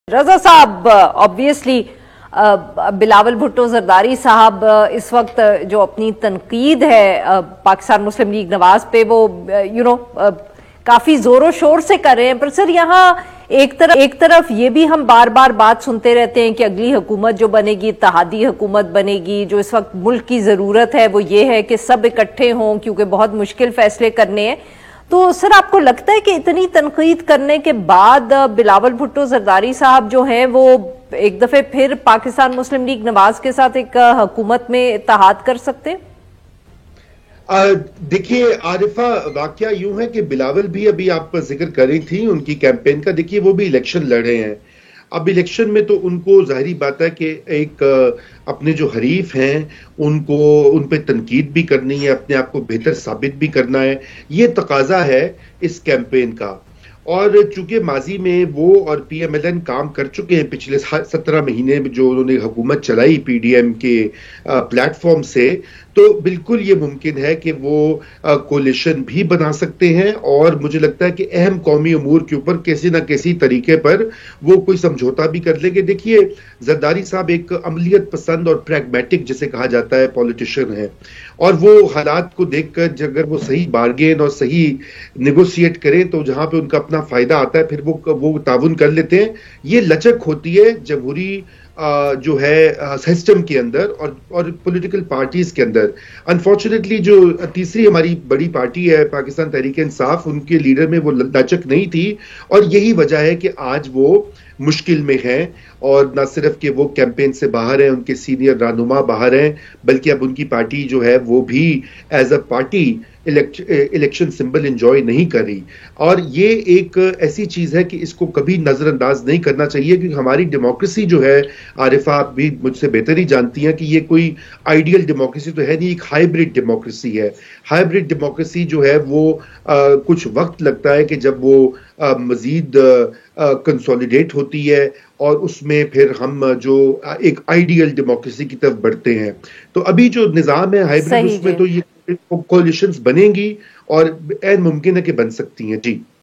रजा साहब, ऑब्वियसली बिलावल भुट्टो जरदारी साहब इस वक्त जो अपनी तनकीद है पाकिस्तान मुस्लिम लीग नवाज पे वो काफी जोरों शोर से कर रहे हैं। पर सर यहाँ एक तरफ ये भी हम बार बार बात सुनते रहते हैं कि अगली हुकूमत जो बनेगी इत्तेहादी हुकूमत बनेगी। जो इस वक्त मुल्क की जरूरत है वो ये है कि सब इकट्ठे हों क्योंकि बहुत मुश्किल फैसले करने हैं। तो सर आपको लगता है कि इतनी तनकीद करने के बाद बिलावल भुट्टो जरदारी साहब जो हैं वो एक दफे फिर पाकिस्तान मुस्लिम लीग नवाज के साथ एक हुकूमत में इत्तेहाद कर सकते हैं? देखिए आरिफा, वाकया यूं है कि बिलावल भी अभी आप जिक्र कर रही थी उनकी कैंपेन का। देखिए वो भी इलेक्शन लड़ रहे हैं। अब इलेक्शन में तो उनको जाहिर बात है कि एक अपने जो हरीफ हैं उनको उन पे तनकीद भी करनी है, अपने आप को बेहतर साबित भी करना है। ये तकाजा है इस कैंपेन का। और चूंकि माजी में वो और PMLN काम कर चुके हैं पिछले 17 महीने में जो उन्होंने हुकूमत चलाई PDM के प्लेटफॉर्म से, तो बिल्कुल ये मुमकिन है कि वो कोलिशन भी बना सकते हैं। और मुझे लगता है कि अहम कौमी अमूर के ऊपर किसी ना किसी तरीके पर वो कोई समझौता भी कर लेंगे। देखिए जरदारी साहब एक अमलियत पसंद और प्रैग्मेटिक जिसे कहा जाता है पॉलिटिशियन है, और वो हालात को देखकर अगर वो सही बार्गेन और सही नेगोशिएट करें तो जहां पे उनका अपना फायदा आता है फिर वो ताउन कर लेते हैं। ये लचक होती है जमहूरी जो है सिस्टम के अंदर और पॉलिटिकल पार्टीज के अंदर। अनफॉर्चुनेटली जो तीसरी हमारी बड़ी पार्टी है पाकिस्तान तहरीक इंसाफ, उनके लीडर में वो लचक नहीं थी और यही वजह है कि आज वो मुश्किल में हैं। और न सिर्फ कि वो कैंपेन से बाहर हैं, उनके सीनियर रहनुमा बाहर हैं, बल्कि अब उनकी पार्टी जो है वो भी as a party election symbol enjoy नहीं कर रही। और ये एक ऐसी चीज है कि इसको कभी नजरअंदाज नहीं करना चाहिए, क्योंकि हमारी डेमोक्रेसी जो है, आरिफा आप भी मुझसे बेहतर ही जानती हैं कि ये कोई आइडियल डेमोक्रेसी तो है नहीं, एक हाइब्रिड डेमोक्रेसी है। हाइब्रिड डेमोक्रेसी जो है वो कुछ वक्त लगता है कि जब वो मजीद कंसोलिडेट होती है और उसमें फिर हम जो एक आइडियल डेमोक्रेसी की तरफ बढ़ते हैं। तो अभी जो निजाम है हाइब्रिड, उसमें तो ये कोलिशंस बनेंगी और ऐन मुमकिन है कि बन सकती हैं। जी।